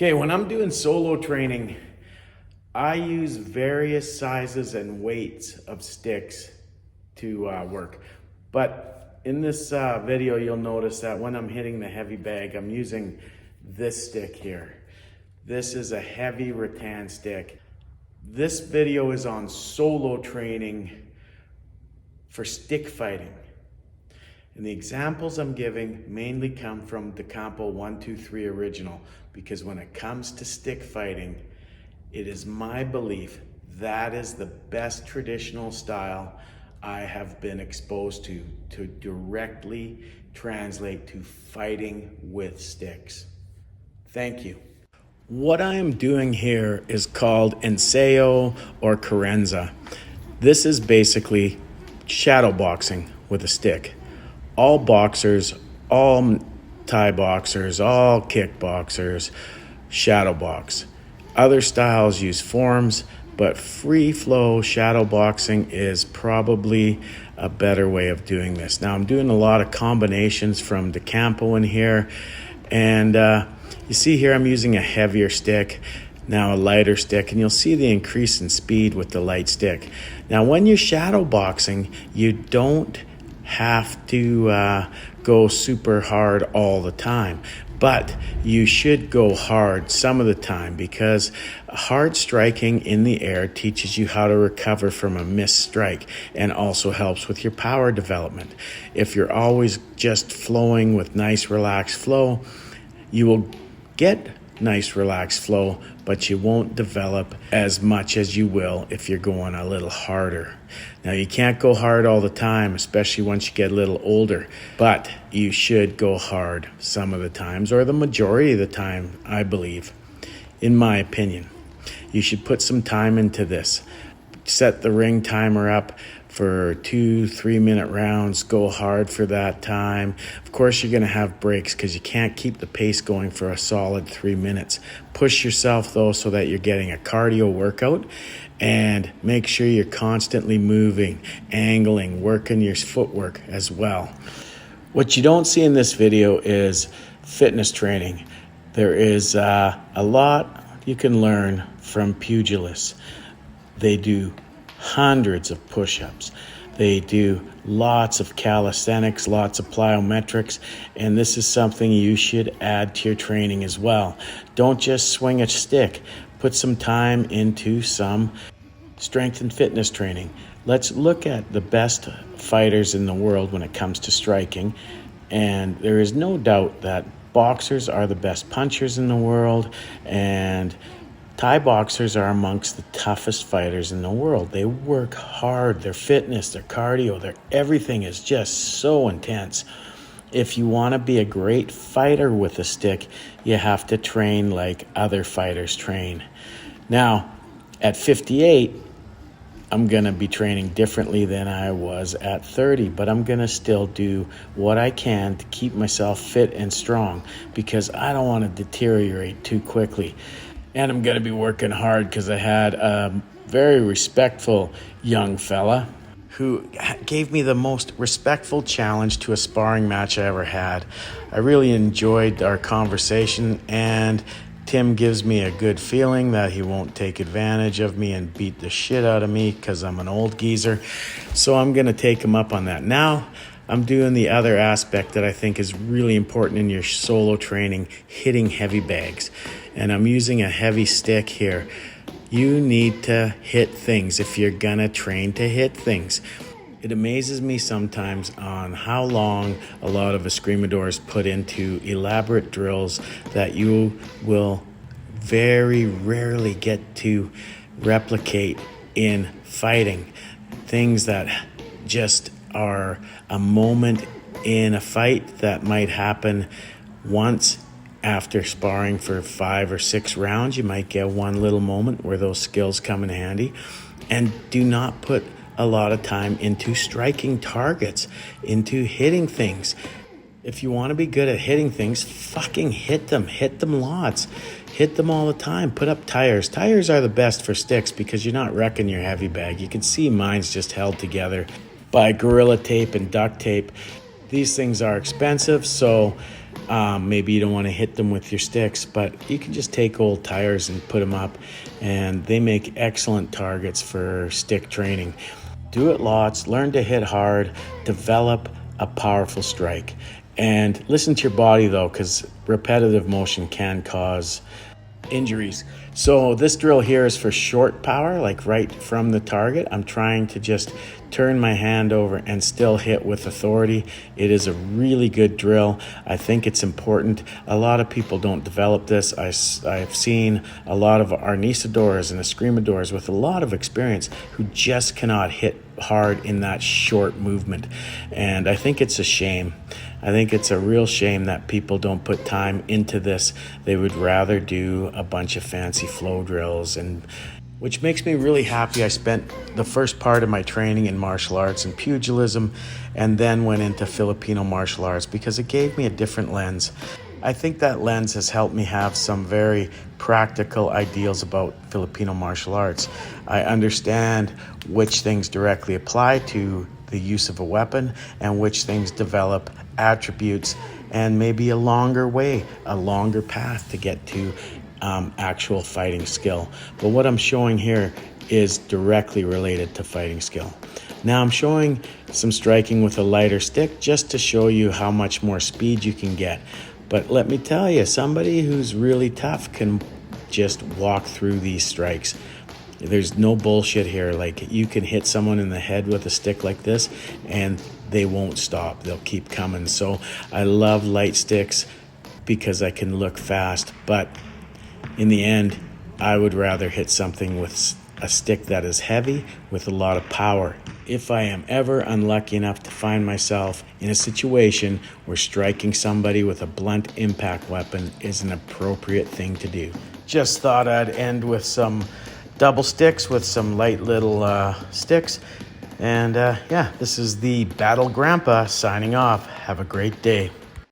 Okay, when I'm doing solo training, I use various sizes and weights of sticks to work. But in this video, you'll notice that when I'm hitting the heavy bag, I'm using this stick here. This is a heavy rattan stick. This video is on solo training for stick fighting. And the examples I'm giving mainly come from the Campo 123 original, because when it comes to stick fighting, it is my belief that is the best traditional style I have been exposed to directly translate to fighting with sticks. Thank you. What I am doing here is called ensayo or carenza. This is basically shadow boxing with a stick. All boxers, all Thai boxers, all kickboxers shadow box. Other styles use forms, but free flow shadow boxing is probably a better way of doing this. Now I'm doing a lot of combinations from the Campo in here, and you see here I'm using a heavier stick, now a lighter stick, and you'll see the increase in speed with the light stick. Now when you're shadow boxing, you don't have to go super hard all the time, but you should go hard some of the time, because hard striking in the air teaches you how to recover from a missed strike and also helps with your power development. If you're always just flowing with nice relaxed flow, you will get nice relaxed flow, but you won't develop as much as you will if you're going a little harder. Now you can't go hard all the time, especially once you get a little older, but you should go hard some of the times, or the majority of the time, I believe, in my opinion. You should put some time into this. Set the ring timer up for 2-3 minute rounds, go hard for that time. Of course, you're gonna have breaks because you can't keep the pace going for a solid 3 minutes. Push yourself though, so that you're getting a cardio workout, and make sure you're constantly moving, angling, working your footwork as well. What you don't see in this video is fitness training. There is a lot you can learn from pugilists. They do hundreds of push-ups. They do lots of calisthenics, lots of plyometrics, and this is something you should add to your training as well. Don't just swing a stick. Put some time into some strength and fitness training. Let's look at the best fighters in the world when it comes to striking, and there is no doubt that boxers are the best punchers in the world, and Thai boxers are amongst the toughest fighters in the world. They work hard. Their fitness, their cardio, their everything is just so intense. If you want to be a great fighter with a stick, you have to train like other fighters train. Now, at 58, I'm going to be training differently than I was at 30, but I'm going to still do what I can to keep myself fit and strong, because I don't want to deteriorate too quickly. And I'm going to be working hard because I had a very respectful young fella who gave me the most respectful challenge to a sparring match I ever had. I really enjoyed our conversation, and Tim gives me a good feeling that he won't take advantage of me and beat the shit out of me because I'm an old geezer. So I'm going to take him up on that. Now I'm doing the other aspect that I think is really important in your solo training, hitting heavy bags. And I'm using a heavy stick here. You need to hit things if you're gonna train to hit things. It amazes me sometimes on how long a lot of escrimadores put into elaborate drills that you will very rarely get to replicate in fighting. Things that just are a moment in a fight that might happen once. After sparring for 5 or 6 rounds, you might get one little moment where those skills come in handy. And do not put a lot of time into striking targets, into hitting things. If you want to be good at hitting things, fucking hit them lots. Hit them all the time. Put up tires. Tires are the best for sticks because you're not wrecking your heavy bag. You can see mine's just held together by Gorilla Tape and duct tape. These things are expensive, so maybe you don't want to hit them with your sticks, but you can just take old tires and put them up, and they make excellent targets for stick training. Do it lots, learn to hit hard, develop a powerful strike. And listen to your body though, because repetitive motion can cause injuries. So this drill here is for short power, like right from the target. I'm trying to just turn my hand over and still hit with authority. It is a really good drill. I think it's important. A lot of people don't develop this. I've seen a lot of arnisadors and escrimadores with a lot of experience who just cannot hit hard in that short movement. And I think it's a shame. I think it's a real shame that people don't put time into this. They would rather do a bunch of fancy flow drills, and which makes me really happy. I spent the first part of my training in martial arts and pugilism, and then went into Filipino martial arts because it gave me a different lens. I think that lens has helped me have some very practical ideals about Filipino martial arts. I understand which things directly apply to the use of a weapon and which things develop attributes and maybe a longer way, a longer path to get to actual fighting skill. But what I'm showing here is directly related to fighting skill. Now I'm showing some striking with a lighter stick just to show you how much more speed you can get. But let me tell you, somebody who's really tough can just walk through these strikes. There's no bullshit here. Like, you can hit someone in the head with a stick like this and they won't stop. They'll keep coming. So I love light sticks because I can look fast. But in the end, I would rather hit something with a stick that is heavy with a lot of power. If I am ever unlucky enough to find myself in a situation where striking somebody with a blunt impact weapon is an appropriate thing to do. Just thought I'd end with some double sticks with some light little sticks. And yeah, this is the Battle Grandpa signing off. Have a great day.